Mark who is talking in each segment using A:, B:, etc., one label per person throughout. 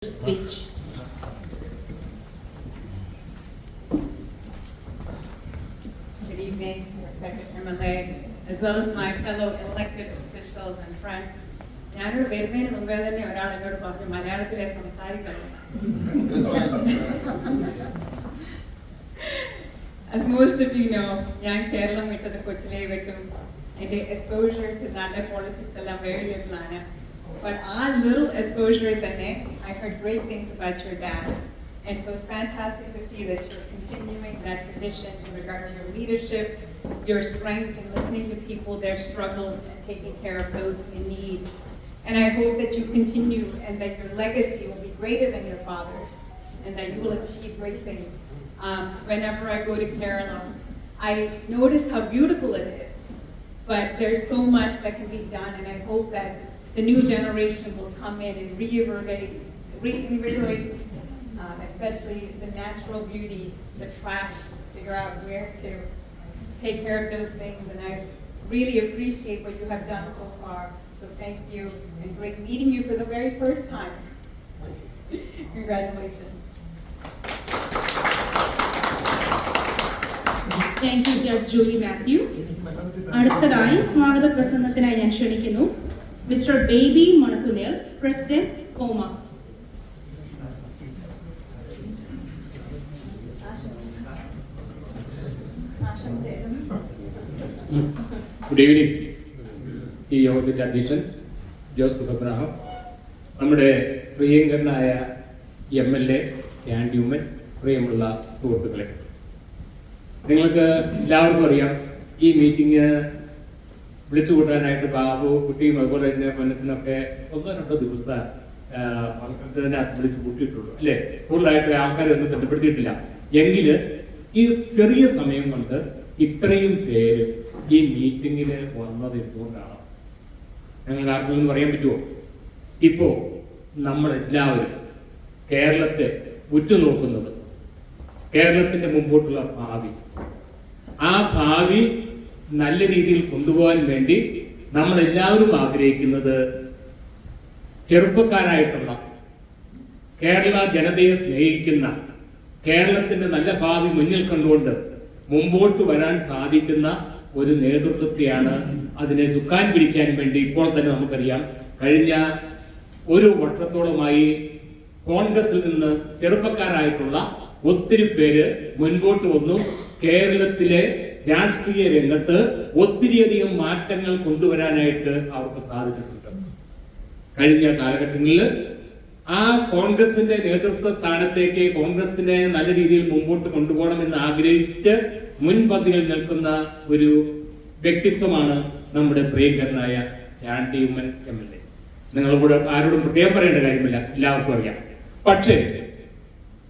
A: speech. Good evening, respected MLA, as well as my fellow elected officials and friends. ഞാനൊരു വരുന്നതിന് മുമ്പേ തന്നെ ഒരാൾ എന്നോട് പറഞ്ഞു മലയാളത്തിലെ സംസാരിക്കണം. As most of you know, ഞാൻ കേരളം വിട്ടത് കൊച്ചിലെ വിട്ടു. എൻ്റെ exposure to നല്ല politics എല്ലാം very little ആണ്. But our little exposure തന്നെ, I heard great things about your dad. And so it's fantastic to see that you're continuing that tradition in regard to your leadership, your strengths in listening to people, their struggles, and taking care of those in need. And I hope that you continue and that your legacy will be greater than your father's and that you will achieve great things. Whenever I go to Kerala, I notice how beautiful it is, but there's so much that can be done, and I hope that the new generation will come in and reinvigorate especially the natural beauty, the trash, figure out where to take care of those things, and I really appreciate what you have done so far. So thank you, and great meeting you for the very first time. Congratulations.
B: Thank you, Judge Julie Matthew. അടുത്തതായി സ്വാഗത പ്രസംഗത്തിനായി ഞാൻ ക്ഷണിക്കുന്നു mister Baby Manakkulel, president കോമ.
C: Good evening. ഈ യോഗത്തിന്റെ അധ്യക്ഷൻ Joseph Abraham, നമ്മുടെ പ്രിയങ്കരനായ MLA ക്യാൻഡ്യൂമൻ, പ്രിയമുള്ള സുഹൃത്തുക്കളെ, നിങ്ങൾക്ക് എല്ലാവർക്കും അറിയാം ഈ മീറ്റിംഗ് വിളിച്ചു കൂട്ടാനായിട്ട് ബാബു കുട്ടിയും അതുപോലെ തന്നെ കൊല്ലത്തിനൊക്കെ 1-2 ദിവസം ഇതിനകത്ത് വിളിച്ചു കൂട്ടിയിട്ടുള്ളൂ അല്ലേ. കൂടുതലായിട്ട് ആൾക്കാരെ ഒന്നും ബന്ധപ്പെടുത്തിയിട്ടില്ല. എങ്കിൽ ഈ ചെറിയ സമയം കൊണ്ട് ഇത്രയും പേര് ഈ മീറ്റിങ്ങിന് വന്നത് എന്തുകൊണ്ടാണ് ഞങ്ങൾക്ക് ആർക്കെങ്കിലും പറയാൻ പറ്റുമോ? ഇപ്പോ നമ്മളെല്ലാവരും കേരളത്തെ ഉറ്റുനോക്കുന്നത് കേരളത്തിന്റെ മുമ്പോട്ടുള്ള ഭാവി, ആ ഭാവി നല്ല രീതിയിൽ കൊണ്ടുപോകാൻ വേണ്ടി നമ്മളെല്ലാവരും ആഗ്രഹിക്കുന്നത് ചെറുപ്പക്കാരായിട്ടുള്ള കേരള ജനതയെ സ്നേഹിക്കുന്ന, കേരളത്തിന്റെ നല്ല ഭാവി മുന്നിൽ കണ്ടുകൊണ്ട് മുമ്പോട്ട് വരാൻ സാധിക്കുന്ന ഒരു നേതൃത്വത്തെയാണ്. അതിനെ ചുക്കാൻ പിടിക്കാൻ വേണ്ടി ഇപ്പോൾ തന്നെ നമുക്കറിയാം, കഴിഞ്ഞ 1 വർഷത്തോളമായി കോൺഗ്രസിൽ നിന്ന് ചെറുപ്പക്കാരായിട്ടുള്ള ഒത്തിരി പേര് മുൻപോട്ട് വന്നു. കേരളത്തിലെ രാഷ്ട്രീയ രംഗത്ത് ഒത്തിരിയധികം മാറ്റങ്ങൾ കൊണ്ടുവരാനായിട്ട് അവർക്ക് സാധിച്ചിട്ടുണ്ട്. കഴിഞ്ഞ കാലഘട്ടങ്ങളിൽ ആ കോൺഗ്രസിന്റെ നേതൃത്വ സ്ഥാനത്തേക്ക് കോൺഗ്രസിനെ നല്ല രീതിയിൽ മുമ്പോട്ട് കൊണ്ടുപോകണമെന്ന് ആഗ്രഹിച്ച് മുൻപന്തിയിൽ നിൽക്കുന്ന ഒരു വ്യക്തിത്വമാണ് നമ്മുടെ പ്രിയങ്കരനായ ക്യാൻഡ്യൂമൻ MLA. നിങ്ങളോട് ആരോടും പ്രത്യേകം പറയേണ്ട കാര്യമില്ല, എല്ലാവർക്കും അറിയാം. പക്ഷേ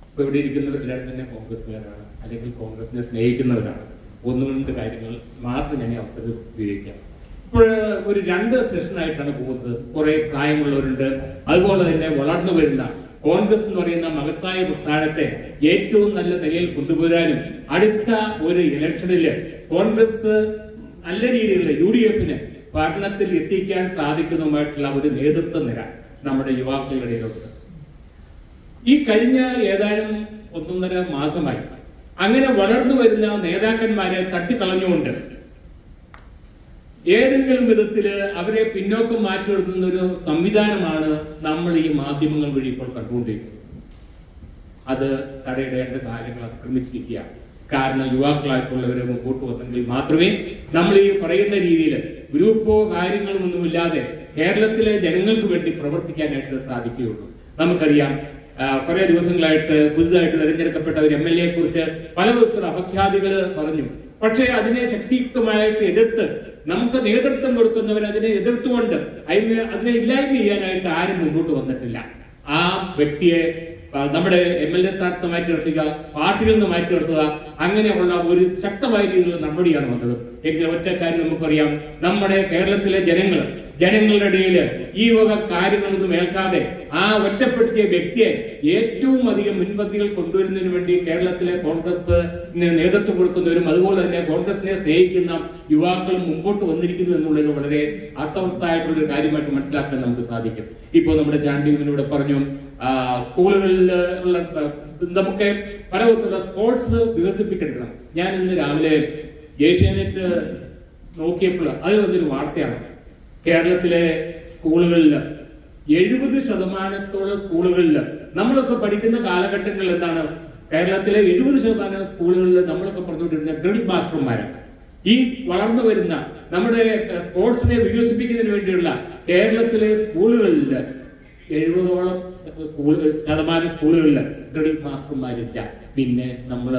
C: ഇപ്പൊ ഇവിടെ ഇരിക്കുന്നവരെല്ലാവരും തന്നെ കോൺഗ്രസ്സുകാരാണ്, അല്ലെങ്കിൽ കോൺഗ്രസിനെ സ്നേഹിക്കുന്നവരാണ്. 1-2 കാര്യങ്ങൾ മാത്രം ഞാൻ ഈ അവസരം ഉപയോഗിക്കാം. ഇപ്പോൾ ഒരു 2 സെഷനായിട്ടാണ് പോകുന്നത്. കുറെ പ്രായമുള്ളവരുണ്ട്, അതുപോലെ തന്നെ വളർന്നു വരുന്ന കോൺഗ്രസ് എന്ന് പറയുന്ന മഹത്തായ പ്രസ്ഥാനത്തെ ഏറ്റവും നല്ല നിലയിൽ കൊണ്ടുപോരാനും അടുത്ത ഒരു ഇലക്ഷനില് കോൺഗ്രസ് നല്ല രീതിയിലുള്ള UDF-ന് ഭരണത്തിൽ എത്തിക്കാൻ സാധിക്കുന്നതുമായിട്ടുള്ള ഒരു നേതൃത്വ നിര നമ്മുടെ യുവാക്കളുടെ ഇടയിലുണ്ട്. ഈ കഴിഞ്ഞ ഏതാനും 1.5 മാസമായി അങ്ങനെ വളർന്നു വരുന്ന നേതാക്കന്മാരെ തട്ടിക്കളഞ്ഞുകൊണ്ട് ഏതെങ്കിലും വിധത്തില് അവരെ പിന്നോക്കം മാറ്റിയെടുക്കുന്ന ഒരു സംവിധാനമാണ് നമ്മൾ ഈ മാധ്യമങ്ങൾ വഴി ഇപ്പോൾ കണ്ടുകൊണ്ടിരിക്കുന്നത്. അത് തടയിടേണ്ട കാര്യങ്ങൾ അതിക്രമിച്ചിരിക്കുകയാണ്. കാരണം യുവാക്കളായിട്ടുള്ളവരെ മുമ്പോട്ട് വന്നെങ്കിൽ മാത്രമേ നമ്മൾ ഈ പറയുന്ന രീതിയിൽ ഗ്രൂപ്പോ കാര്യങ്ങളും ഒന്നുമില്ലാതെ കേരളത്തിലെ ജനങ്ങൾക്ക് വേണ്ടി പ്രവർത്തിക്കാനായിട്ട് സാധിക്കുകയുള്ളൂ. നമുക്കറിയാം, കുറെ ദിവസങ്ങളായിട്ട് പുതുതായിട്ട് തെരഞ്ഞെടുക്കപ്പെട്ട ഒരു MLA കുറിച്ച് പല വിധത്തിലുള്ള അപഖ്യാതികൾ പറഞ്ഞു. പക്ഷേ അതിനെ ശക്തിയുക്തമായിട്ട് എതിർത്ത് നമുക്ക് നേതൃത്വം കൊടുക്കുന്നവർ അതിനെ എതിർത്തുകൊണ്ട് അതിനെ ഇല്ലായ്മ ചെയ്യാനായിട്ട് ആരും മുമ്പോട്ട് വന്നിട്ടില്ല. ആ വ്യക്തിയെ നമ്മുടെ MLA സ്ഥാനത്ത് മാറ്റി നിർത്തുക, പാർട്ടിയിൽ നിന്ന് മാറ്റി നിർത്തുക, അങ്ങനെയുള്ള ഒരു ശക്തമായ രീതിയിലുള്ള നടപടിയാണ് വന്നത്. എങ്കിൽ ഒറ്റ കാര്യം നമുക്കറിയാം, നമ്മുടെ കേരളത്തിലെ ജനങ്ങളുടെ ഇടയിൽ ഈ വക കാര്യങ്ങളൊന്നും ഏൽക്കാതെ ആ ഒറ്റപ്പെടുത്തിയ വ്യക്തിയെ ഏറ്റവും അധികം മുൻപന്തികൾ കൊണ്ടുവരുന്നതിന് വേണ്ടി കേരളത്തിലെ കോൺഗ്രസിന് നേതൃത്വം കൊടുക്കുന്നവരും അതുപോലെ തന്നെ കോൺഗ്രസിനെ സ്നേഹിക്കുന്ന യുവാക്കളും മുമ്പോട്ട് വന്നിരിക്കുന്നു എന്നുള്ളത് വളരെ അർത്ഥവത്തായിട്ടുള്ള ഒരു കാര്യമായിട്ട് മനസ്സിലാക്കാൻ നമുക്ക് സാധിക്കും. ഇപ്പോൾ നമ്മുടെ ചാണ്ടിയൂരിലൂടെ പറഞ്ഞു, സ്കൂളുകളിൽ ഉള്ള നമുക്ക് പല വിധത്തിലുള്ള സ്പോർട്സ് വികസിപ്പിക്കണം. ഞാൻ ഇന്ന് രാവിലെ ഏഷ്യാനെറ്റ് നോക്കിയപ്പോൾ അതിൽ വന്നൊരു വാർത്തയാണ്. കേരളത്തിലെ സ്കൂളുകളിൽ 70% സ്കൂളുകളിൽ നമ്മളൊക്കെ പഠിക്കുന്ന കാലഘട്ടങ്ങളിൽ എന്താണ്, കേരളത്തിലെ 70% സ്കൂളുകളിൽ നമ്മളൊക്കെ പറഞ്ഞുകൊണ്ടിരുന്ന ഡ്രിൽ മാസ്റ്റർമാരാണ്. ഈ വളർന്നു വരുന്ന നമ്മുടെ സ്പോർട്സിനെ വികസിപ്പിക്കുന്നതിന് വേണ്ടിയുള്ള കേരളത്തിലെ സ്കൂളുകളിൽ 70% സ്കൂളുകളിൽ ഡ്രിൽ മാസ്റ്റർമാരില്ല. പിന്നെ നമ്മുടെ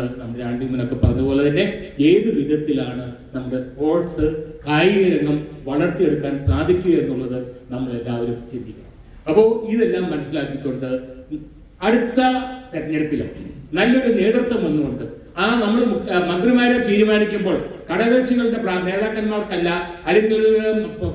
C: ആണ്ടിമുനൊക്കെ പറഞ്ഞതുപോലെ തന്നെ ഏത് വിധത്തിലാണ് നമ്മുടെ സ്പോർട്സ് കായിക രംഗം വളർത്തിയെടുക്കാൻ സാധിക്കുക എന്നുള്ളത് നമ്മൾ എല്ലാവരും ചിന്തിക്കണം. അപ്പോൾ ഇതെല്ലാം മനസ്സിലാക്കിക്കൊണ്ട് അടുത്ത തെരഞ്ഞെടുപ്പിൽ നല്ലൊരു നേതൃത്വം വന്നുകൊണ്ട് നമ്മൾ മന്ത്രിമാരെ തീരുമാനിക്കുമ്പോൾ ഘടകകക്ഷികളുടെ നേതാക്കന്മാർക്കല്ല, അല്ലെങ്കിൽ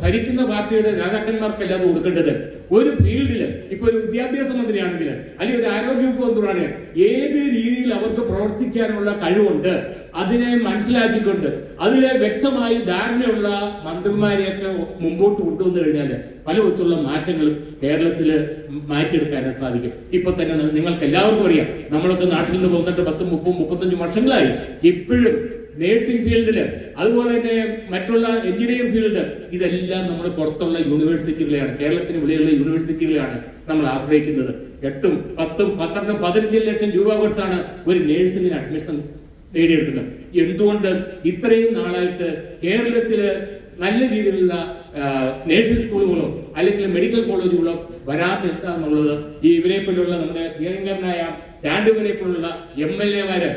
C: ഭരിക്കുന്ന പാർട്ടിയുടെ നേതാക്കന്മാർക്കല്ല അത് കൊടുക്കേണ്ടത്. ഒരു ഫീൽഡിൽ ഇപ്പൊ ഒരു വിദ്യാഭ്യാസ മന്ത്രിയാണെങ്കിൽ അല്ലെങ്കിൽ ഒരു ആരോഗ്യ വകുപ്പ് മന്ത്രിയാണെങ്കിൽ ഏത് രീതിയിൽ അവർക്ക് പ്രവർത്തിക്കാനുള്ള കഴിവുണ്ട് അതിനെ മനസ്സിലാക്കിക്കൊണ്ട് അതിലെ വ്യക്തമായി ധാരണയുള്ള മന്ത്രിമാരെയൊക്കെ മുമ്പോട്ട് കൊണ്ടുവന്നു കഴിഞ്ഞാൽ പല വിധത്തിലുള്ള മാറ്റങ്ങൾ കേരളത്തിൽ മാറ്റിയെടുക്കാനായിട്ട് സാധിക്കും. ഇപ്പൊ തന്നെ നിങ്ങൾക്ക് എല്ലാവർക്കും അറിയാം, നമ്മളൊക്കെ നാട്ടിൽ നിന്ന് പോന്നിട്ട് 10, 30, 35 വർഷങ്ങളായി. ഇപ്പോഴും നേഴ്സിംഗ് ഫീൽഡില്, അതുപോലെ തന്നെ മറ്റുള്ള എഞ്ചിനീയറിംഗ് ഫീൽഡ്, ഇതെല്ലാം നമ്മൾ പുറത്തുള്ള യൂണിവേഴ്സിറ്റികളെയാണ്, കേരളത്തിന് വെളിയുള്ള യൂണിവേഴ്സിറ്റികളെയാണ് നമ്മൾ ആശ്രയിക്കുന്നത്. 8, 10, 12, 15 ലക്ഷം രൂപ കൊടുത്താണ് ഒരു നേഴ്സിംഗിന് അഡ്മിഷൻ നേടിയെടുക്കുന്നത്. എന്തുകൊണ്ട് ഇത്രയും നാളായിട്ട് കേരളത്തില് നല്ല രീതിയിലുള്ള നേഴ്സിംഗ് സ്കൂളുകളോ അല്ലെങ്കിൽ മെഡിക്കൽ കോളേജുകളോ വരാത്ത എന്താന്നുള്ളത് ഇവരെ പോലുള്ള നമ്മുടെ പ്രിയങ്കരനായ ചാണ്ടുവിനെ പോലുള്ള MLA-മാര്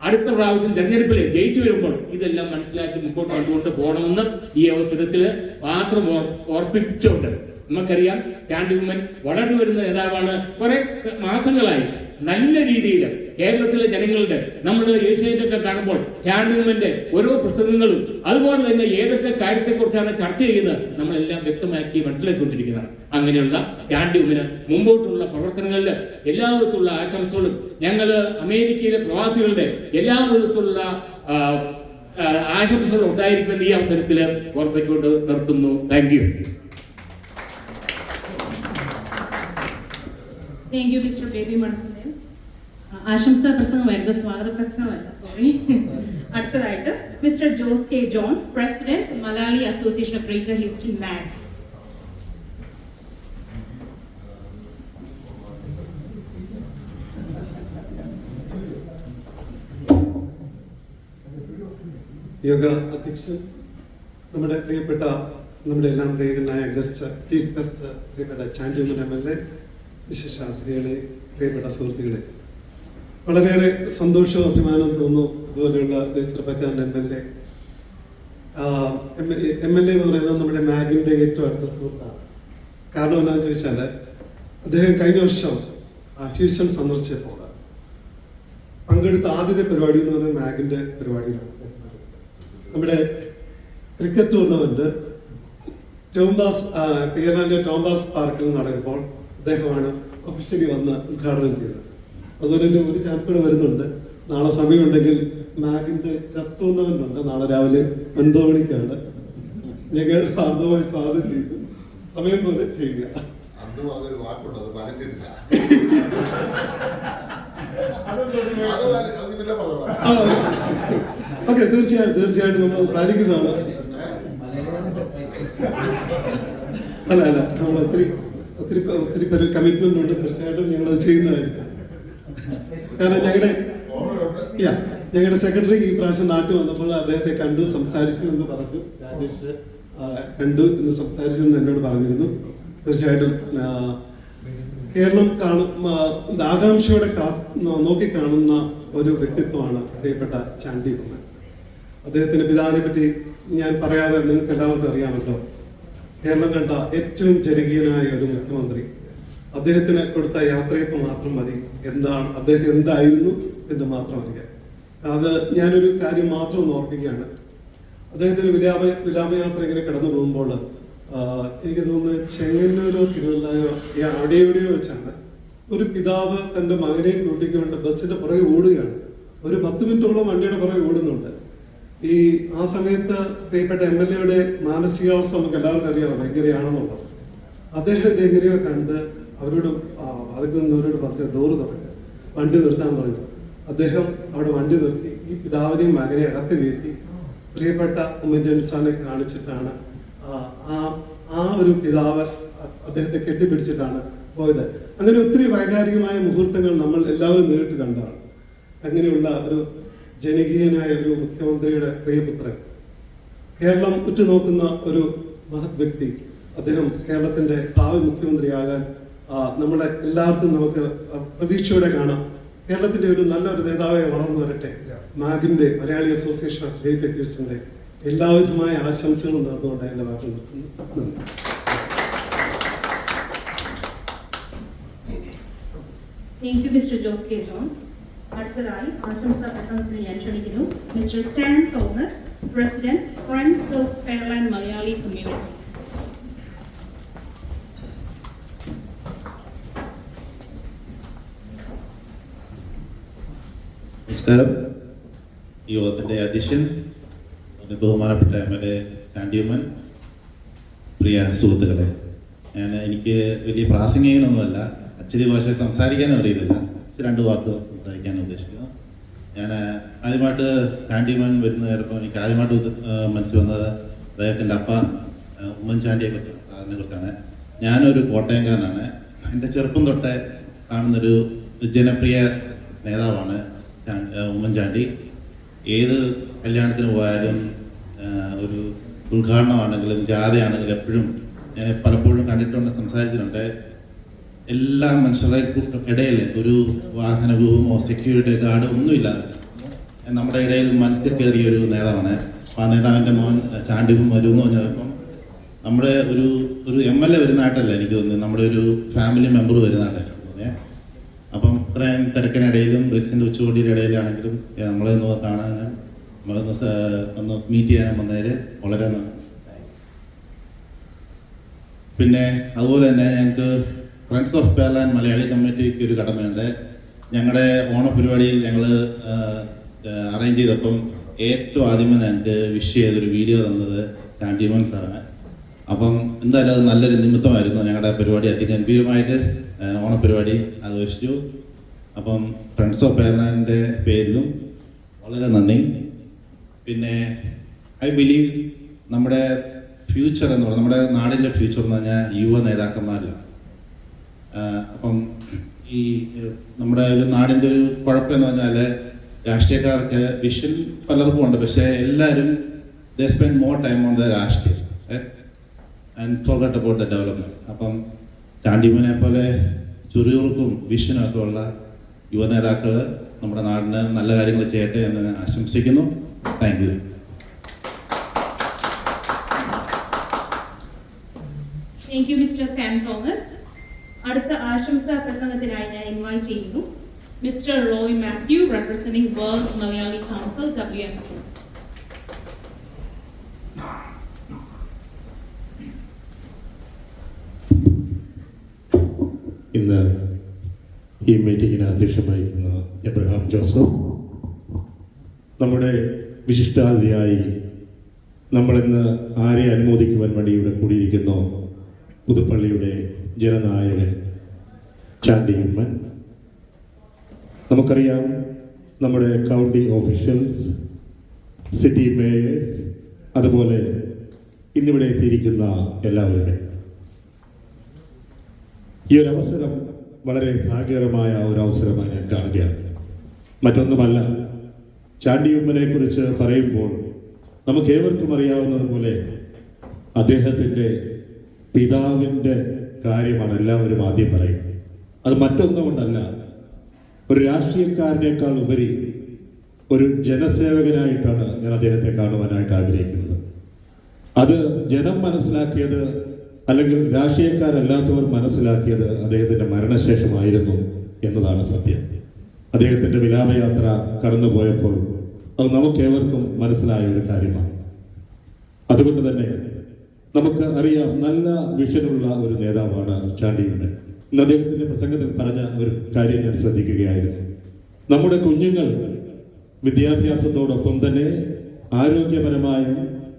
C: അടുത്ത പ്രാവശ്യം തെരഞ്ഞെടുപ്പിൽ ജയിച്ചു വരുമ്പോൾ ഇതെല്ലാം മനസ്സിലാക്കി മുമ്പോട്ട് കൊണ്ടുകൊണ്ട് പോകണമെന്ന് ഈ അവസരത്തിൽ മാത്രം ഓർപ്പിച്ചുകൊണ്ട്, നമുക്കറിയാം ചാണ്ടി ഉമ്മൻ വളർന്നു വരുന്ന നേതാവാണ്. കുറെ മാസങ്ങളായി നല്ല രീതിയിൽ കേരളത്തിലെ ജനങ്ങളുടെ നമ്മൾ ഏഷ്യാനെറ്റൊക്കെ കാണുമ്പോൾ ചാണ്ടി ഉമ്മന്റെ ഓരോ പ്രസംഗങ്ങളും അതുപോലെ തന്നെ ഏതൊക്കെ കാര്യത്തെക്കുറിച്ചാണ് ചർച്ച ചെയ്യുന്നത് നമ്മളെല്ലാം വ്യക്തമാക്കി മനസ്സിലാക്കിക്കൊണ്ടിരിക്കുന്നതാണ്. അങ്ങനെയുള്ള ചാണ്ടി ഉമ്മന് മുമ്പോട്ടുള്ള പ്രവർത്തനങ്ങളിൽ എല്ലാ വിധത്തിലുള്ള ആശംസകളും ഞങ്ങൾ അമേരിക്കയിലെ പ്രവാസികളുടെ എല്ലാ വിധത്തിലുള്ള ആശംസകളും ഉണ്ടായിരിക്കുമെന്ന് ഈ അവസരത്തിൽ ഓർപ്പിച്ചുകൊണ്ട് നിർത്തുന്നു. Thank you.
B: Thank you mister Baby Manakkunnil. ആശംസാ പ്രസംഗമായിരുന്നു, സ്വാഗത പ്രസംഗമല്ല, സോറി. അടുത്തതായിട്ട് mister Jose K John, president Malayali association of greater Houston MAG.
D: യോഗ അധ്യക്ഷൻ, നമ്മുടെ പ്രിയപ്പെട്ട നമ്മുടെ എല്ലാം പ്രിയങ്കരനായ ഗസ്റ്റ്, ചീഫ് ഗസ്റ്റ്, പ്രിയപ്പെട്ട ചാണ്ടി ഉമ്മൻ MLA, വിശേഷാതിഥികളെ, പ്രിയപ്പെട്ട സുഹൃത്തുക്കളെ, വളരെയേറെ സന്തോഷവും അഭിമാനവും തോന്നുന്നു. ഇതുപോലെയുള്ള ചെറുപ്പക്കാരൻ MLA എന്ന് പറയുന്നത് നമ്മുടെ മാഗിന്റെ ഏറ്റവും അടുത്ത സുഹൃത്താണ്. കാരണം എന്താണെന്ന് ചോദിച്ചാൽ അദ്ദേഹം കഴിഞ്ഞ വർഷം ഹ്യൂസ്റ്റൺ സന്ദർശിച്ചപ്പോൾ പങ്കെടുത്ത ആദ്യത്തെ പരിപാടി എന്ന് പറയുന്നത് മാഗിന്റെ പരിപാടിയിലാണ്. നമ്മുടെ ക്രിക്കറ്റ് ടൂർണമെന്റ് പിയർലാൻഡിലെ ടോംബാസ് പാർക്കിൽ നടക്കുമ്പോൾ അദ്ദേഹമാണ് ഒഫീഷ്യലി വന്ന് ഉദ്ഘാടനം ചെയ്തത്. അതുപോലെ തന്നെ ഒരു ചാൻസ് കൂടെ വരുന്നുണ്ട്. നാളെ സമയമുണ്ടെങ്കിൽ മാഗിന്റെ ചെസ് ടൂർണമെന്റ് ഉണ്ട്. നാളെ രാവിലെ 9 മണിക്കാണ്. ഞങ്ങൾ ഹാർദമായി സ്വാഗതം ചെയ്തു. സമയം പോലെ ചെയ്യുക. ഓക്കെ, തീർച്ചയായിട്ടും നമ്മൾ പാലിക്കുന്നതാണ്. അല്ല നമ്മൾ ഒത്തിരി പേര് കമ്മിറ്റ്മെന്റ് ഉണ്ട്. തീർച്ചയായിട്ടും ഞങ്ങൾ അത് ചെയ്യുന്നതായിരിക്കും. കാരണം ഞങ്ങളുടെ സെക്രട്ടറി ഈ പ്രാവശ്യം നാട്ടിൽ വന്നപ്പോൾ അദ്ദേഹത്തെ കണ്ടു, സംസാരിച്ചു എന്ന് പറഞ്ഞു. രാജേഷ് കണ്ടു എന്ന് സംസാരിച്ചു എന്ന് എന്നോട് പറഞ്ഞിരുന്നു. തീർച്ചയായിട്ടും കേരളം ആകാംക്ഷയോടെ നോക്കിക്കാണുന്ന ഒരു വ്യക്തിത്വമാണ് പ്രിയപ്പെട്ട ചാണ്ടി ഉമ്മൻ. അദ്ദേഹത്തിന്റെ പിതാവിനെ പറ്റി ഞാൻ പറയാതെ നിങ്ങൾക്ക് എല്ലാവർക്കും അറിയാമല്ലോ. കേരളം കണ്ട ഏറ്റവും ജനകീയനായ ഒരു മുഖ്യമന്ത്രി. അദ്ദേഹത്തിന് കൊടുത്ത യാത്രയപ്പ് മാത്രം മതി എന്താണ് അദ്ദേഹം എന്തായിരുന്നു എന്ന് മാത്രം അറിയാം. അത് ഞാനൊരു കാര്യം മാത്രം ഒന്ന് ഓർപ്പിക്കുകയാണ്. അദ്ദേഹത്തിന് വിലാപയാത്ര ഇങ്ങനെ കടന്നു പോകുമ്പോൾ എനിക്ക് തോന്നുന്നു ചെങ്ങന്നൂരോ തിരുവല്ലയോ അവിടെ എവിടെയോ വെച്ചാണ് ഒരു പിതാവ് തന്റെ മകനെ കൂട്ടിക്കൊണ്ട് ബസ്സിന്റെ പുറകെ ഓടുകയാണ്. ഒരു 10 മിനിറ്റോളം വണ്ടിയുടെ പുറകെ ഓടുന്നുണ്ട്. ആ സമയത്ത് പ്രിയപ്പെട്ട MLA-യുടെ മാനസികാവസ്ഥ നമുക്ക് എല്ലാവർക്കും അറിയാം എങ്ങനെയാണെന്നുള്ളത്. അദ്ദേഹം എങ്ങനെയോ കണ്ട് അവരോട് വാതിൽ നിന്നവരോട് പറഞ്ഞു ഡോറ് തുറക്കുക, വണ്ടി നിർത്താൻ പറഞ്ഞു. അദ്ദേഹം അവിടെ വണ്ടി നിർത്തി ഈ പിതാവിനെയും മകനെ അകത്ത് കയറ്റി പ്രിയപ്പെട്ട ഉമ്മൻചാണ്ടി സാറിനെ കാണിച്ചിട്ടാണ് ആ ഒരു പിതാവ് അദ്ദേഹത്തെ കെട്ടിപ്പിടിച്ചിട്ടാണ് പോയത്. അങ്ങനെ ഒത്തിരി വൈകാരികമായ മുഹൂർത്തങ്ങൾ നമ്മൾ എല്ലാവരും നേരിട്ട് കണ്ടാണ്. അങ്ങനെയുള്ള ഒരു ജനകീയനായ ഒരു മുഖ്യമന്ത്രിയുടെ പ്രിയപുത്രൻ, കേരളം ഉറ്റുനോക്കുന്ന ഒരു മഹത് വ്യക്തി, അദ്ദേഹം കേരളത്തിന്റെ ഭാവി മുഖ്യമന്ത്രിയാകാൻ നമ്മുടെ എല്ലാവർക്കും നമുക്ക് പ്രതീക്ഷയോടെ കാണാം. കേരളത്തിന്റെ ഒരു നല്ലൊരു നേതാവായി വളർന്നു വരട്ടെ. മാഗിന്റെ മലയാളി അസോസിയേഷൻ ഓഫ് ഗ്രേറ്റ് അക്യൂസിന്റെ എല്ലാവിധമായ ആശംസകളും നേർന്നുകൊണ്ട് എന്റെ വാക്കുകൾ നിർത്തുന്നു.
B: Thank you, Mr. Jose K. John. അടുത്തതായി ആശംസാ പ്രസംഗത്തിന് ഞാൻ ക്ഷണിക്കുന്നു mister Sam Thomas, president friends of Fairland Malayali community.
E: നമസ്കാരം. ഈ യോഗത്തിൻ്റെ അധ്യക്ഷൻ ബഹുമാനപ്പെട്ട MLA ചാണ്ടി ഉമ്മൻ, പ്രിയ സുഹൃത്തുക്കളെ, എനിക്ക് വലിയ പ്രാസംഗികനൊന്നുമല്ല, അച്ചടി ഭാഷ സംസാരിക്കാനും അറിയത്തില്ല, രണ്ട് വാക്ക് സംസാരിക്കാൻ ഉദ്ദേശിക്കുന്നു. ഞാൻ ആദ്യമായിട്ട് ചാണ്ടി ഉമ്മൻ വരുന്ന ചിലപ്പോൾ എനിക്ക് ആദ്യമായിട്ട് മനസ്സിൽ വന്നത് അദ്ദേഹത്തിൻ്റെ അപ്പ ഉമ്മൻചാണ്ടിയെ കുറിച്ചാണ്. ഞാനൊരു കോട്ടയംകാരനാണ്. എൻ്റെ ചെറുപ്പം തൊട്ടേ കാണുന്നൊരു ജനപ്രിയ നേതാവാണ് ഉമ്മൻചാണ്ടി. ഏത് കല്യാണത്തിന് പോയാലും ഒരു ഉദ്ഘാടനമാണെങ്കിലും ജാഥയാണെങ്കിലും എപ്പോഴും ഞാൻ പലപ്പോഴും കണ്ടിട്ടുണ്ട്, സംസാരിച്ചിട്ടുണ്ട്. എല്ലാ മനുഷ്യരുടെ ഇടയിൽ ഒരു വാഹന വ്യൂഹമോ സെക്യൂരിറ്റി ഗാർഡോ ഒന്നുമില്ലാതെ നമ്മുടെ ഇടയിൽ മനസ്സിൽ കയറിയ ഒരു നേതാവാണ്. ആ നേതാവിൻ്റെ മോൻ ചാണ്ടിയും വരുമെന്ന് പറഞ്ഞപ്പം നമ്മുടെ ഒരു MLA വരുന്നതായിട്ടല്ല എനിക്ക് തോന്നുന്നത്, നമ്മുടെ ഒരു ഫാമിലി മെമ്പർ വരുന്നതായിട്ടാണ് തോന്നിയത്. അപ്പം ഇത്രയും തിരക്കിനിടയിലും ബ്രിക്സിൻ്റെ ഉച്ചകോടിയുടെ ഇടയിലാണെങ്കിലും നമ്മളൊന്ന് കാണാനും ഒന്ന് മീറ്റ് ചെയ്യാനും വന്നതിൽ വളരെ നന്ദി. പിന്നെ അതുപോലെ തന്നെ ഞങ്ങൾക്ക് ഫ്രണ്ട്സ് ഓഫ് ഫെയർലാൻഡ് മലയാളി കമ്മ്യൂണിറ്റിക്ക് ഒരു കടമയുണ്ട്. ഞങ്ങളുടെ ഓണപരിപാടിയിൽ ഞങ്ങൾ അറേഞ്ച് ചെയ്തപ്പം ഏറ്റവും ആദ്യമേ ഞങ്ങൾക്ക് വിഷ് ചെയ്തൊരു വീഡിയോ തന്നത് ചാണ്ടിമോൻ സാറാണ്. അപ്പം എന്തായാലും അത് നല്ലൊരു നിമിത്തമായിരുന്നു. ഞങ്ങളുടെ പരിപാടി അതിഗംഭീരമായിട്ട് ഓണപരിപാടി ആഘോഷിച്ചു. അപ്പം ഫ്രണ്ട്സ് ഓഫ് ഫെയർലാൻഡിൻ്റെ പേരിലും വളരെ നന്ദി. പിന്നെ ഐ ബിലീവ് നമ്മുടെ ഫ്യൂച്ചർ എന്ന് പറഞ്ഞാൽ, നമ്മുടെ നാടിൻ്റെ ഫ്യൂച്ചർ എന്ന് പറഞ്ഞാൽ യുവ നേതാക്കന്മാരിലാണ്. അപ്പം ഈ നമ്മുടെ ഒരു നാടിൻ്റെ ഒരു കുഴപ്പമെന്ന് പറഞ്ഞാൽ രാഷ്ട്രീയക്കാർക്ക് വിഷൻ പലർക്കും ഉണ്ട്, പക്ഷേ എല്ലാവരും they spend more time on the രാഷ്ട്രീയം and forget about the development. അപ്പം ചാണ്ടിമോനെ പോലെ ചുറിയുറുക്കും വിഷനും ഒക്കെ ഉള്ള യുവ നേതാക്കൾ നമ്മുടെ നാടിന് നല്ല കാര്യങ്ങൾ ചെയ്യട്ടെ എന്ന് ആശംസിക്കുന്നു. Thank you.
B: Thank you, Mr. Sam Thomas. അടുത്ത ആശംസാ പ്രസംഗത്തിനായി ഞാൻ ഇൻവൈറ്റ് ചെയ്യുന്നു mister Roy Mathew, representing world Malayali council WMC.
F: ഇന്ന് ഈ മീറ്റിങ്ങിന് അധ്യക്ഷം വഹിക്കുന്ന എബ്രഹാം ജോസഫ്, നമ്മുടെ വിശിഷ്ടാതിഥിയായി നമ്മളിന്ന് ആരെ അനുമോദിക്കുവാൻ വേണ്ടി ഇവിടെ കൂടിയിരിക്കുന്നു പുതുപ്പള്ളിയുടെ ജനനായകൻ ചാണ്ടി ഉമ്മൻ. നമുക്കറിയാം, നമ്മുടെ കൗണ്ടി ഓഫീഷ്യൽസ്, സിറ്റി മേയേഴ്സ്, അതുപോലെ ഇന്നിവിടെ എത്തിയിരിക്കുന്ന എല്ലാവരുടെയും ഈ ഒരു അവസരം വളരെ ഭാഗ്യകരമായ ഒരു അവസരമായി ഞാൻ കാണുകയാണ്. മറ്റൊന്നുമല്ല, ചാണ്ടി ഉമ്മനെ കുറിച്ച് പറയുമ്പോൾ നമുക്ക് ഏവർക്കും അറിയാവുന്നതുപോലെ അദ്ദേഹത്തിൻ്റെ പിതാവിൻ്റെ കാര്യമാണ് എല്ലാവരും ആദ്യം പറയുന്നത്. അത് മറ്റൊന്നും കൊണ്ടല്ല, ഒരു രാഷ്ട്രീയക്കാരനേക്കാൾ ഉപരി ഒരു ജനസേവകനായിട്ടാണ് ഞാൻ അദ്ദേഹത്തെ കാണുവാനായിട്ട് ആഗ്രഹിക്കുന്നത്. അത് ജനം മനസ്സിലാക്കിയത്, അല്ലെങ്കിൽ രാഷ്ട്രീയക്കാരല്ലാത്തവർ മനസ്സിലാക്കിയത് അദ്ദേഹത്തിൻ്റെ മരണശേഷമായിരുന്നു എന്നതാണ് സത്യം. അദ്ദേഹത്തിൻ്റെ വിലാപയാത്ര കടന്നുപോയപ്പോൾ അത് നമുക്കേവർക്കും മനസ്സിലായ ഒരു കാര്യമാണ്. അതുകൊണ്ട് തന്നെ നമുക്ക് അറിയാം, നല്ല വിഷനുള്ള ഒരു നേതാവാണ് ചാണ്ടി ഉമ്മൻ. ഇന്ന് അദ്ദേഹത്തിൻ്റെ പ്രസംഗത്തിൽ പറഞ്ഞ ഒരു കാര്യം ഞാൻ ശ്രദ്ധിക്കുകയായിരുന്നു. നമ്മുടെ കുഞ്ഞുങ്ങൾ വിദ്യാഭ്യാസത്തോടൊപ്പം തന്നെ ആരോഗ്യപരമായും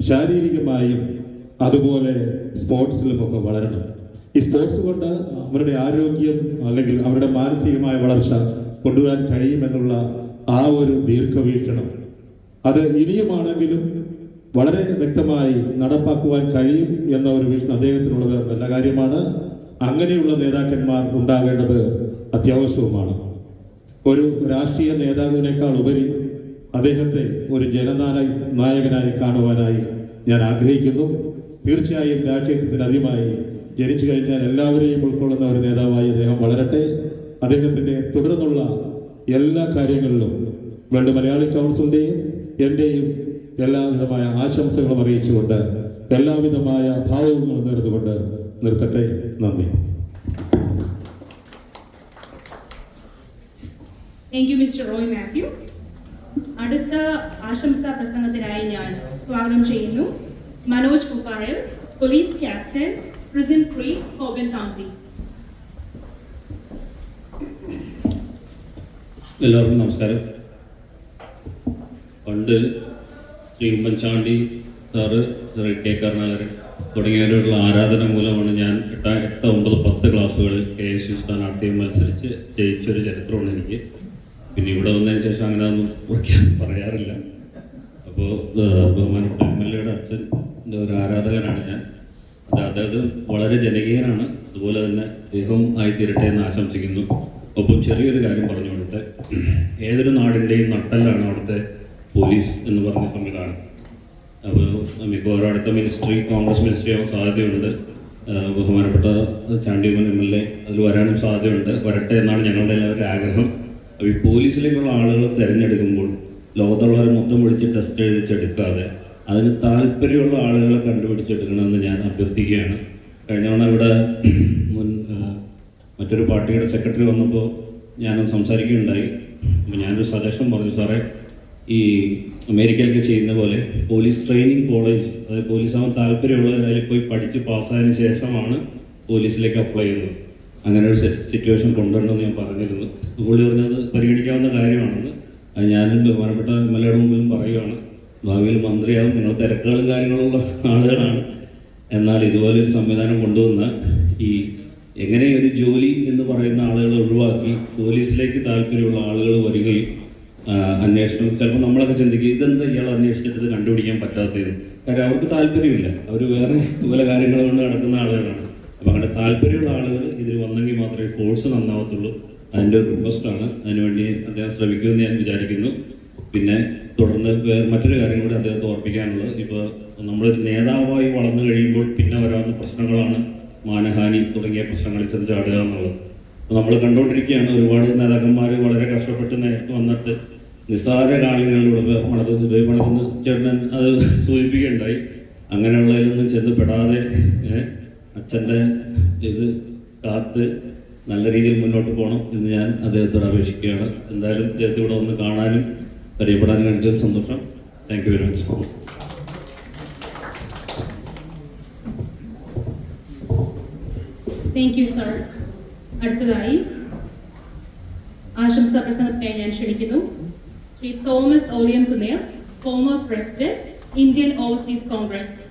F: ശാരീരികമായും അതുപോലെ സ്പോർട്സിലുമൊക്കെ വളരണം. ഈ സ്പോർട്സ് കൊണ്ട് അവരുടെ ആരോഗ്യം അല്ലെങ്കിൽ അവരുടെ മാനസികമായ വളർച്ച കൊണ്ടുവരാൻ കഴിയുമെന്നുള്ള ആ ഒരു ദീർഘവീക്ഷണം അത് ഇനിയുമാണെങ്കിലും വളരെ വ്യക്തമായി നടപ്പാക്കുവാൻ കഴിയും എന്ന ഒരു വിഷൻ അദ്ദേഹത്തിനുള്ളത് നല്ല കാര്യമാണ്. അങ്ങനെയുള്ള നേതാക്കന്മാർ ഉണ്ടാകേണ്ടത് അത്യാവശ്യവുമാണ്. ഒരു രാഷ്ട്രീയ നേതാവിനേക്കാൾ ഉപരി അദ്ദേഹത്തെ ഒരു നായകനായി കാണുവാനായി ഞാൻ ആഗ്രഹിക്കുന്നു. തീർച്ചയായും രാഷ്ട്രീയത്തിന് അധികമായി ജനിച്ചു കഴിഞ്ഞാൽ എല്ലാവരെയും ഉൾക്കൊള്ളുന്ന ഒരു നേതാവായി അദ്ദേഹം വളരട്ടെ. അദ്ദേഹത്തിൻ്റെ തുടർന്നുള്ള എല്ലാ കാര്യങ്ങളിലും വേൾഡ് മലയാളി കൗൺസിലിൻ്റെയും എൻ്റെയും എല്ലാവിധമായ ആശംസകളും അറിയിച്ചുകൊണ്ട് എല്ലാവിധമായ ഭാവങ്ങളും നേർന്നുകൊണ്ട് നിർത്തട്ടെ. നന്ദി.
B: Thank you mister Roy Mathew. അടുത്ത ആശംസാ പ്രസംഗത്തിനായി ഞാൻ സ്വാഗതം ചെയ്യുന്നു Manoj Pukkaral, police captain, prison 3, ഹോബൻ കൗണ്ടി.
G: എല്ലാവർക്കും നമസ്കാരം. പണ്ട് ശ്രീ ഉമ്മൻചാണ്ടി സാറ്, ശ്രീ കെ കരുണാകരൻ തുടങ്ങിയവരോടുള്ള ആരാധന മൂലമാണ് ഞാൻ 8, 9, 10 ക്ലാസ്സുകളിൽ KSU സ്ഥാനാർത്ഥിയെ മത്സരിച്ച് ജയിച്ചൊരു ചരിത്രമാണ് എനിക്ക്. പിന്നെ ഇവിടെ വന്നതിന് ശേഷം അങ്ങനെ ഒന്നും പറയാറില്ല. അപ്പോൾ ബഹുമാനപ്പെട്ട MLA അച്ഛൻ്റെ ഒരു ആരാധകനാണ് ഞാൻ. അതായത് വളരെ ജനകീയനാണ്. അതുപോലെ തന്നെ അദ്ദേഹം ആയിത്തീരട്ടെ എന്ന് ആശംസിക്കുന്നു. ഒപ്പം ചെറിയൊരു കാര്യം പറഞ്ഞുകൊണ്ടിട്ട്, ഏതൊരു നാടിൻ്റെയും നട്ടെല്ലാണ് അവിടുത്തെ പോലീസ് എന്ന് പറഞ്ഞ സംവിധാനം. അപ്പോൾ മിക്കവാറും അടുത്ത മിനിസ്ട്രി കോൺഗ്രസ് മിനിസ്ട്രി ആവാൻ സാധ്യതയുണ്ട്. ബഹുമാനപ്പെട്ട ചാണ്ടിയുമ്മൻ MLA അതിൽ വരാനും സാധ്യതയുണ്ട്. വരട്ടെ എന്നാണ് ഞങ്ങളുടെ എല്ലാവരുടെ ആഗ്രഹം. അപ്പോൾ ഈ പോലീസിലേക്കുള്ള ആളുകളെ തിരഞ്ഞെടുക്കുമ്പോൾ ലോകത്തുള്ളവരെ മൊത്തം വിളിച്ച് ടെസ്റ്റ് എഴുതിച്ചെടുക്കാതെ അതിന് താല്പര്യമുള്ള ആളുകളെ കണ്ടുപിടിച്ചെടുക്കണമെന്ന് ഞാൻ അഭ്യർത്ഥിക്കുകയാണ്. കഴിഞ്ഞ തവണ ഇവിടെ മറ്റൊരു പാർട്ടിയുടെ സെക്രട്ടറി വന്നപ്പോൾ ഞാനത് സംസാരിക്കുകയുണ്ടായി. അപ്പോൾ ഞാനൊരു സജഷൻ പറഞ്ഞു, സാറേ ഈ അമേരിക്കയിലൊക്കെ ചെയ്യുന്ന പോലെ പോലീസ് ട്രെയിനിങ് കോളേജ്, അതായത് പോലീസ് ആവാൻ താല്പര്യമുള്ളവർ അതിൽ പോയി പഠിച്ച് പാസ്സായതിനു ശേഷമാണ് പോലീസിലേക്ക് അപ്ലൈ ചെയ്യുന്നത്. അങ്ങനെ ഒരു സിറ്റുവേഷൻ കൊണ്ടുവരണമെന്ന് ഞാൻ പറഞ്ഞിരുന്നു. പുള്ളി പറഞ്ഞത് പരിഗണിക്കാവുന്ന കാര്യമാണെന്ന്. അത് ഞാനും ബഹുമാനപ്പെട്ട MLA മുമ്പിലും പറയുകയാണ്. ഭാവിയിൽ മന്ത്രിയാവും, നിങ്ങൾ തിരക്കുകളും കാര്യങ്ങളുള്ള ആളുകളാണ്. എന്നാൽ ഇതുപോലൊരു സംവിധാനം കൊണ്ടുവന്നാൽ ഈ എങ്ങനെ ഒരു ജോലി എന്ന് പറയുന്ന ആളുകളെ ഒഴിവാക്കി പോലീസിലേക്ക് താല്പര്യമുള്ള ആളുകൾ വരികയും അന്വേഷണം, ചിലപ്പോൾ നമ്മളൊക്കെ ചിന്തിക്കും ഇതെന്താ ഇയാൾ അന്വേഷിച്ചിട്ട് ഇത് കണ്ടുപിടിക്കാൻ പറ്റാത്തതെന്ന്. കാര്യം അവർക്ക് താല്പര്യമില്ല, അവർ വേറെ പല കാര്യങ്ങൾ കൊണ്ട് നടക്കുന്ന ആളുകളാണ്. അപ്പോൾ അങ്ങനെ താല്പര്യമുള്ള ആളുകൾ ഇതിൽ വന്നെങ്കിൽ മാത്രമേ ഫോഴ്സ് നന്നാവത്തുള്ളൂ. അതിൻ്റെ ഒരു റിക്വസ്റ്റാണ്. അതിനുവേണ്ടി അദ്ദേഹം ശ്രമിക്കുമെന്ന് ഞാൻ വിചാരിക്കുന്നു. പിന്നെ തുടർന്ന് മറ്റൊരു കാര്യം കൂടി അദ്ദേഹത്തെ ഓർപ്പിക്കാനുള്ളത്, ഇപ്പോൾ നമ്മളൊരു നേതാവായി വളർന്നു കഴിയുമ്പോൾ പിന്നെ വരാവുന്ന പ്രശ്നങ്ങളാണ് മാനഹാനി തുടങ്ങിയ പ്രശ്നങ്ങളിൽ ചെന്ന് ചാടുക എന്നുള്ളത്. അപ്പോൾ നമ്മൾ കണ്ടുകൊണ്ടിരിക്കുകയാണ്, ഒരുപാട് നേതാക്കന്മാർ വളരെ കഷ്ടപ്പെട്ട് വന്നിട്ട് നിസ്സാര കാലങ്ങളിലൂടെ മണക്കുന്ന ചേട്ടൻ അത് സൂചിപ്പിക്കുകയുണ്ടായി. അങ്ങനെയുള്ളതിലൊന്നും ചെന്ന് പെടാതെ അച്ഛൻ്റെ ഇത് കാത്ത് നല്ല രീതിയിൽ മുന്നോട്ട് പോകണം എന്ന് ഞാൻ അദ്ദേഹത്തോട് അപേക്ഷിക്കുകയാണ്. എന്തായാലും അദ്ദേഹത്തെ ഇവിടെ വന്ന് കാണാനും പരിചയപ്പെടാനും കഴിഞ്ഞൊരു സന്തോഷം. Thank you very much.
B: Thank you sir. അടുത്തതായി ആശംസാ പ്രസംഗത്തിനായി ഞാൻ ക്ഷണിക്കുന്നു Shri Thomas Oliyan Kunnel, former president, Indian overseas Congress.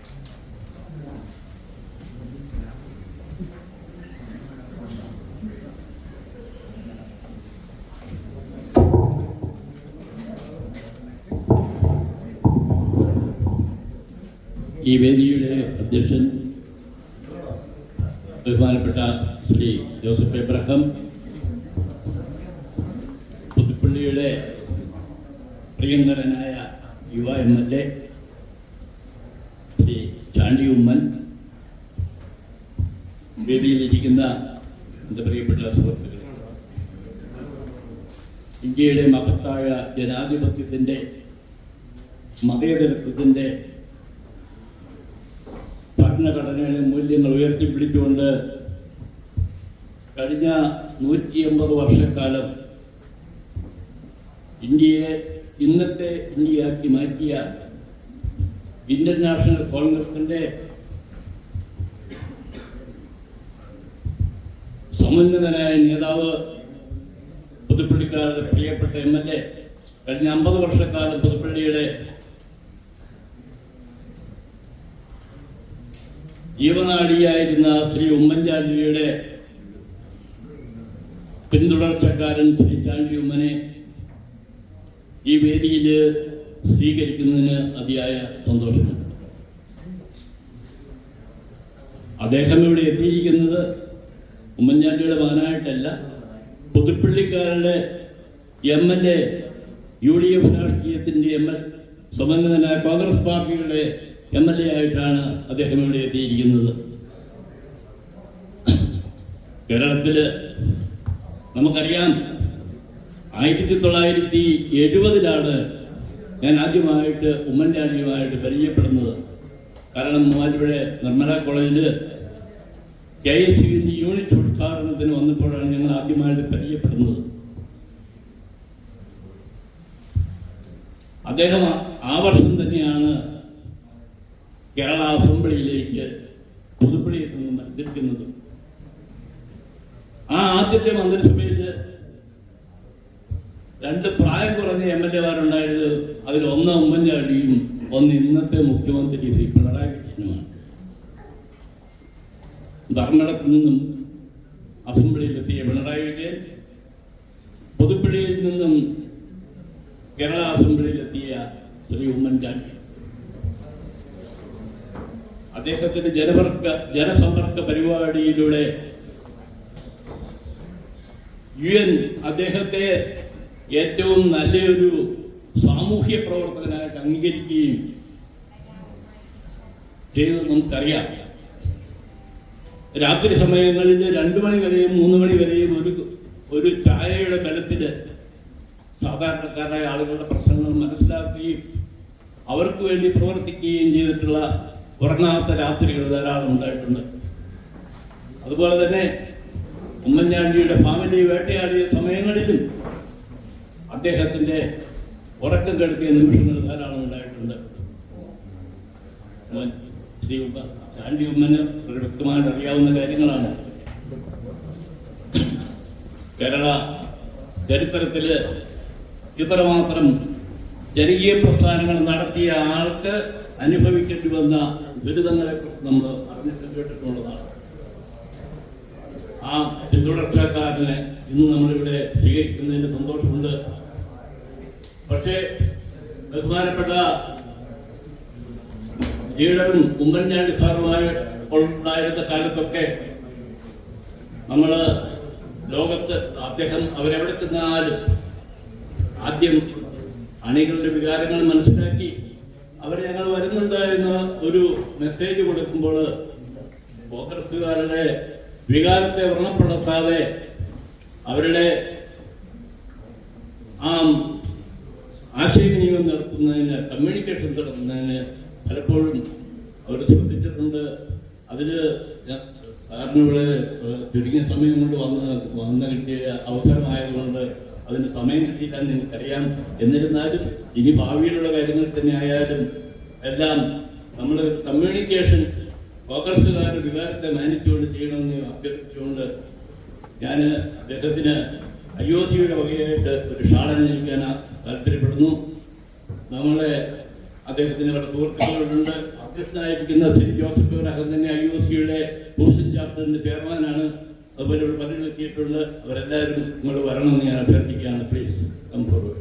H: ഈ വേദിയുടെ അധ്യക്ഷൻ ബഹുമാനപ്പെട്ട ശ്രീ ജോസഫ് എബ്രഹാം, പുതുപ്പള്ളിയുടെ പ്രിയങ്കരനായ യുവ MLA ശ്രീ ചാണ്ടി ഉമ്മൻ, വേദിയിലിരിക്കുന്ന എൻ്റെ പ്രിയപ്പെട്ട സുഹൃത്തുക്കൾ, ഇന്ത്യയുടെ മഹത്തായ ജനാധിപത്യത്തിൻ്റെ മതേതരത്വത്തിൻ്റെ ഭരണഘടനയുടെ മൂല്യങ്ങൾ ഉയർത്തിപ്പിടിച്ചുകൊണ്ട് കഴിഞ്ഞ 180 വർഷക്കാലം ഇന്ത്യയെ ഇന്നത്തെ ഇന്ത്യയാക്കി മാറ്റിയ ഇന്ത്യൻ നാഷണൽ കോൺഗ്രസിൻ്റെ സമുന്നതനായ നേതാവ്, പുതുപ്പള്ളിക്കാരുടെ പ്രിയപ്പെട്ട MLA, കഴിഞ്ഞ 50 വർഷക്കാലം പുതുപ്പള്ളിയുടെ ജീവനാഡിയായിരുന്ന ശ്രീ ഉമ്മൻചാണ്ടിയുടെ പിന്തുടർച്ചക്കാരൻ ശ്രീ ചാണ്ടി ഉമ്മനെ ഈ വേദിയിൽ സ്വീകരിക്കുന്നതിന് അതിയായ സന്തോഷമുണ്ട്. അദ്ദേഹം ഇവിടെ എത്തിയിരിക്കുന്നത് ഉമ്മൻചാണ്ടിയുടെ മകനായിട്ടല്ല, പുതുപ്പള്ളിക്കാരുടെ MLA, UDF രാഷ്ട്രീയത്തിൻ്റെ സമന്വിതനായ കോൺഗ്രസ് പാർട്ടിയുടെ MLA ആയിട്ടാണ് അദ്ദേഹം ഇവിടെ എത്തിയിരിക്കുന്നത്. കേരളത്തിൽ നമുക്കറിയാം 1970 ഞാൻ ആദ്യമായിട്ട് ഉമ്മൻചാണ്ടിയുമായിട്ട് പരിചയപ്പെടുന്നത്. കാരണം മൂവാറ്റുപുഴ നിർമ്മല കോളേജിൽ KSUവിൻ്റെ യൂണിറ്റ് ഉദ്ഘാടനത്തിന് വന്നപ്പോഴാണ് ഞങ്ങൾ ആദ്യമായിട്ട് പരിചയപ്പെടുന്നത്. അദ്ദേഹം ആ വർഷം തന്നെയാണ് കേരള അസംബ്ലിയിലേക്ക് പുതുപ്പള്ളിയിൽ നിന്ന് മത്സരിക്കുന്നത്. ആ ആദ്യത്തെ മന്ത്രിസഭയിൽ 2 പ്രായം കുറഞ്ഞ MLA-മാരുണ്ടായത്. അതിൽ ഒന്ന് ഉമ്മൻചാണ്ടിയും ഒന്ന് ഇന്നത്തെ മുഖ്യമന്ത്രി ശ്രീ പിണറായി വിജയനുമാണ്. ധർമ്മടത്തു നിന്നും അസംബ്ലിയിലെത്തിയ പിണറായി വിജയൻ, പുതുപ്പള്ളിയിൽ നിന്നും കേരള അസംബ്ലിയിലെത്തിയ ശ്രീ ഉമ്മൻചാണ്ടി. അദ്ദേഹത്തിന്റെ ജനസമ്പർക്ക പരിപാടിയിലൂടെ UN അദ്ദേഹത്തെ ഏറ്റവും നല്ലൊരു സാമൂഹ്യ പ്രവർത്തകനായിട്ട് അംഗീകരിക്കുകയും ചെയ്തത് നമുക്കറിയാം. രാത്രി സമയങ്ങളിൽ 2 മണി വരെയും 3 മണി വരെയും ഒരു ചായയുടെ ബലത്തിൽ സാധാരണക്കാരായ ആളുകളുടെ പ്രശ്നങ്ങൾ മനസ്സിലാക്കുകയും അവർക്ക് വേണ്ടി പ്രവർത്തിക്കുകയും ചെയ്തിട്ടുള്ള ഉറങ്ങാത്ത രാത്രികൾ ധാരാളം ഉണ്ടായിട്ടുണ്ട്. അതുപോലെ തന്നെ ഉമ്മൻചാണ്ടിയുടെ ഫാമിലി വേട്ടയാടിയ സമയങ്ങളിലും അദ്ദേഹത്തിൻ്റെ ഉറക്കം കെടുത്തിയ നിമിഷങ്ങൾ ധാരാളം ഉണ്ടായിട്ടുണ്ട്. ശ്രീ ചാണ്ടി ഉമ്മന് ഒരു വ്യക്തമായിട്ട് അറിയാവുന്ന കാര്യങ്ങളാണ്. കേരള ചരിത്രത്തിൽ ഇത്രമാത്രം ജനകീയ പ്രസ്ഥാനങ്ങൾ നടത്തിയ ആൾക്ക് അനുഭവിക്കേണ്ടി വന്ന ദുരിതങ്ങളെ നമ്മൾ അറിഞ്ഞിട്ട് കേട്ടിട്ടുള്ളതാണ്. ആ പിന്തുടർച്ചക്കാരനെ ഇന്ന് നമ്മളിവിടെ സ്വീകരിക്കുന്നതിന് സന്തോഷമുണ്ട്. പക്ഷേ ബഹുമാനപ്പെട്ട ലീഡറും ഉമ്മൻചാണ്ടി സാറുമായി ഉണ്ടായിരുന്ന കാലത്തൊക്കെ നമ്മൾ ലോകത്ത് അദ്ദേഹം അവരെവിടെ ചെന്നാലും ആദ്യം അണികളുടെ വികാരങ്ങൾ മനസ്സിലാക്കി അവർ ഞങ്ങൾ വരുന്നുണ്ട് എന്ന് ഒരു മെസ്സേജ് കൊടുക്കുമ്പോൾ കോൺഗ്രസ്സുകാരുടെ വികാരത്തെ വ്രണപ്പെടുത്താതെ അവരുടെ ആ ആശയവിനിമയം നടത്തുന്നതിന്, കമ്മ്യൂണിക്കേഷൻ നടത്തുന്നതിന് പലപ്പോഴും അവർ ശ്രദ്ധിച്ചിട്ടുണ്ട്. അതിൽ സാറിന് ഇവിടെ ചുരുങ്ങിയ സമയം കൊണ്ട് വന്ന് കിട്ടിയ അവസരമായതുകൊണ്ട് അതിന് സമയം കിട്ടിയില്ലെന്ന് എനിക്കറിയാം. എന്നിരുന്നാലും ഇനി ഭാവിയിലുള്ള കാര്യങ്ങൾ തന്നെ ആയാലും എല്ലാം നമ്മൾ കമ്മ്യൂണിക്കേഷൻ കോൺഗ്രസ്സുകാരുടെ വികാരത്തെ മാനിച്ചുകൊണ്ട് ചെയ്യണമെന്ന് അഭ്യർത്ഥിച്ചുകൊണ്ട് ഞാൻ അദ്ദേഹത്തിന് IOC-യുടെ വകയായിട്ട് ഒരു ഷാൾ അണിയിക്കാൻ താല്പര്യപ്പെടുന്നു. നമ്മളെ അദ്ദേഹത്തിന് പല സുഹൃത്തുക്കളുണ്ട്. അധ്യക്ഷനായിരിക്കുന്ന ശ്രീ ജോസഫ് അകം തന്നെ IOC-യുടെ ഹൂസ്റ്റൺ ചാപ്റ്ററിന്റെ ചെയർമാനാണ്. അതുപോലെ പലരും എത്തിയിട്ടുണ്ട്. അവരെല്ലാവരും നിങ്ങൾ വരണമെന്ന് ഞാൻ അഭ്യർത്ഥിക്കുകയാണ്. Please come forward.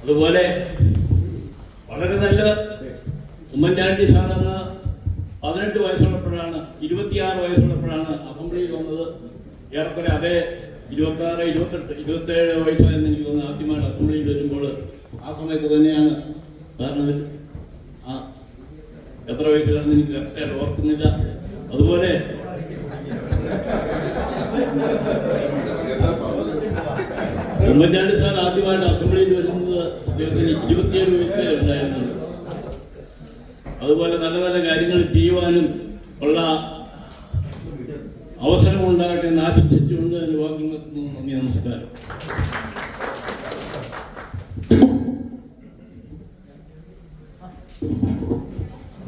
H: അതുപോലെ വളരെ നല്ല ഉമ്മൻചാണ്ടി സാറെന്ന് 18 വയസ്സുള്ളപ്പോഴാണ് 26 വയസ്സുള്ളപ്പോഴാണ് അസംബ്ലിയിൽ വന്നത്. ഏറെക്കുറെ അതേ 26, 28, 27 വയസ്സായെന്ന് എനിക്ക് തോന്നുന്നു ആദ്യമായിട്ട് അസംബ്ലിയിൽ വരുമ്പോൾ. ആ സമയത്ത് തന്നെയാണ് കാരണം എത്ര വയസ്സിലാണെന്ന് എനിക്ക് കറക്റ്റായിട്ട് ഓർക്കുന്നില്ല. അതുപോലെ ഉമ്മൻചാണ്ടി സാർ ആദ്യമായിട്ട് അസംബ്ലിയിൽ വരുന്നത് അദ്ദേഹത്തിന് 27 വയസ്സേ ഉണ്ടായിരുന്നുള്ളൂ. അതുപോലെ നല്ല നല്ല കാര്യങ്ങൾ ചെയ്യുവാനും ഉള്ള അവസരം ഉണ്ടാകട്ടെ എന്ന് ആശംസിച്ചുകൊണ്ട് എൻ്റെ വാക്കുകൾ നിർത്തുന്നു. നന്ദി, നമസ്കാരം.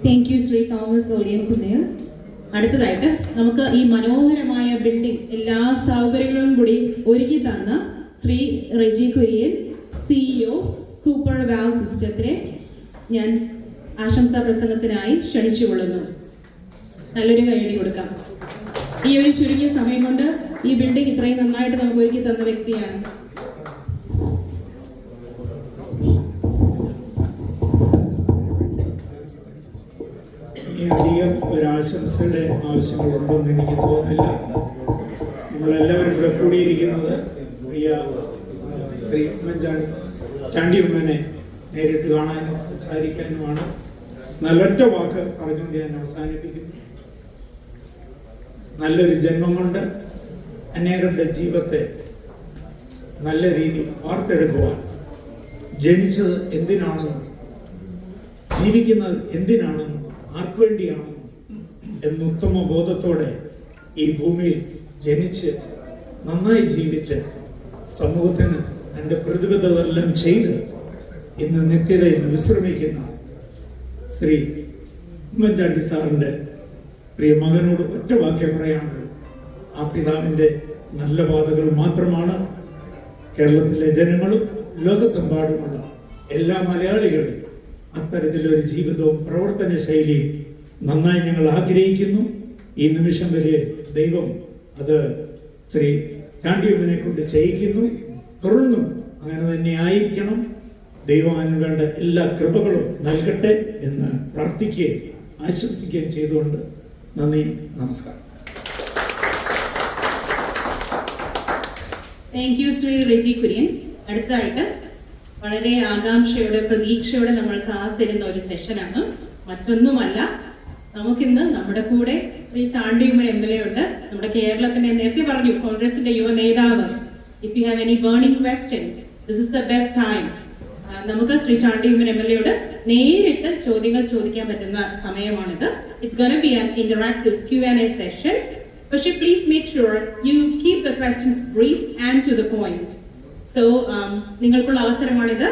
B: Thank you Shri Thomas Oliyan Kunnel. അടുത്തതായിട്ട് നമുക്ക് ഈ മനോഹരമായ ബിൽഡിംഗ് എല്ലാ സൗകര്യങ്ങളും കൂടി ഒരുക്കി തന്ന Shri Reji Kurian, CEO Cooper valve സിസ്റ്റത്തിനെ ഞാൻ ആശംസാ പ്രസംഗത്തിനായി ക്ഷണിച്ചുകൊള്ളുന്നു. നല്ലൊരു കൈയടി കൊടുക്കാം. ഈ ഒരു ചുരുങ്ങിയ സമയം കൊണ്ട് ഈ ബിൽഡിംഗ് ഇത്രയും നന്നായിട്ട് നമുക്ക് ഒരുക്കി തന്ന വ്യക്തിയാണ്.
I: അധികം ഒരാശംസയുടെ ആവശ്യങ്ങളുണ്ടെന്ന് എനിക്ക് തോന്നുന്നില്ല. നമ്മളെല്ലാവരും ഇവിടെ കൂടിയിരിക്കുന്നത് പ്രിയ ശ്രീ ചാണ്ടി ഉമ്മനെ നേരിട്ട് കാണാനും സംസാരിക്കാനുമാണ്. നല്ലൊറ്റ വാക്ക് പറഞ്ഞുകൊണ്ട് ഞാൻ അവസാനിപ്പിക്കുന്നു. നല്ലൊരു ജന്മം കൊണ്ട് അനേകരുടെ ജീവിതത്തെ നല്ല രീതിയിൽ വാർത്തെടുക്കുവാൻ, ജനിച്ചത് എന്തിനാണെന്നും ജീവിക്കുന്നത് എന്തിനാണെന്നും ആർക്കു വേണ്ടിയാണെന്നും എന്ന ഉത്തമ ബോധത്തോടെ ഈ ഭൂമിയിൽ ജനിച്ച് നന്നായി ജീവിച്ച് സമൂഹത്തിന് എൻ്റെ പ്രതിബദ്ധതെല്ലാം ചെയ്ത് ഇന്ന് നിത്യതയിൽ വിശ്രമിക്കുന്ന ശ്രീ ഉമ്മൻചാണ്ടി സാറിൻ്റെ പ്രിയ മകനോട് ഒറ്റ വാക്യം പറയാനുള്ളൂ. ആ പിതാവിൻ്റെ നല്ല പാതകൾ മാത്രമാണ് കേരളത്തിലെ ജനങ്ങളും ലോകത്തെമ്പാടുമുള്ള എല്ലാ മലയാളികളും അത്തരത്തിലൊരു ജീവിതവും പ്രവർത്തന ശൈലിയും നന്നായി ഞങ്ങൾ ആഗ്രഹിക്കുന്നു. ഈ നിമിഷം വരെ ദൈവം അത് ശ്രീ ചാണ്ടിയമ്മനെ കൊണ്ട് ചെയ്യിക്കുന്നു. തുടർന്നും അങ്ങനെ തന്നെ ആയിരിക്കണം. ദൈവം അതിന് വേണ്ട എല്ലാ കൃപകളും നൽകട്ടെ എന്ന് പ്രാർത്ഥിക്കുകയും ആശംസിക്കുകയും ചെയ്തുകൊണ്ട് നന്ദി, നമസ്കാരം.
B: Thank you Shri Reji Kurian. അടുത്തതായിട്ട് വളരെ ആകാംക്ഷയോടെ പ്രതീക്ഷയോടെ നമ്മൾ കാത്തിരുന്ന ഒരു സെഷനാണ്. മറ്റൊന്നുമല്ല, നമുക്കിന്ന് നമ്മുടെ കൂടെ ശ്രീ ചാണ്ടിയുമ്മൻ MLA ഉണ്ട്. നമ്മുടെ കേരളത്തിന്റെ നേരത്തെ പറഞ്ഞു കോൺഗ്രസിന്റെ യുവ നേതാവ്. If you have any burning questions, this is the best time. നമുക്ക് ശ്രീ ചാണ്ടിയുമ്മൻ MLA നേരിട്ട് ചോദ്യങ്ങൾ ചോദിക്കാൻ പറ്റുന്ന സമയമാണിത്. It's gonna be an interactive Q&A session. പക്ഷേ please make sure you keep the questions brief and to the point. So നിങ്ങൾക്കുള്ള അവസരമാണിത്.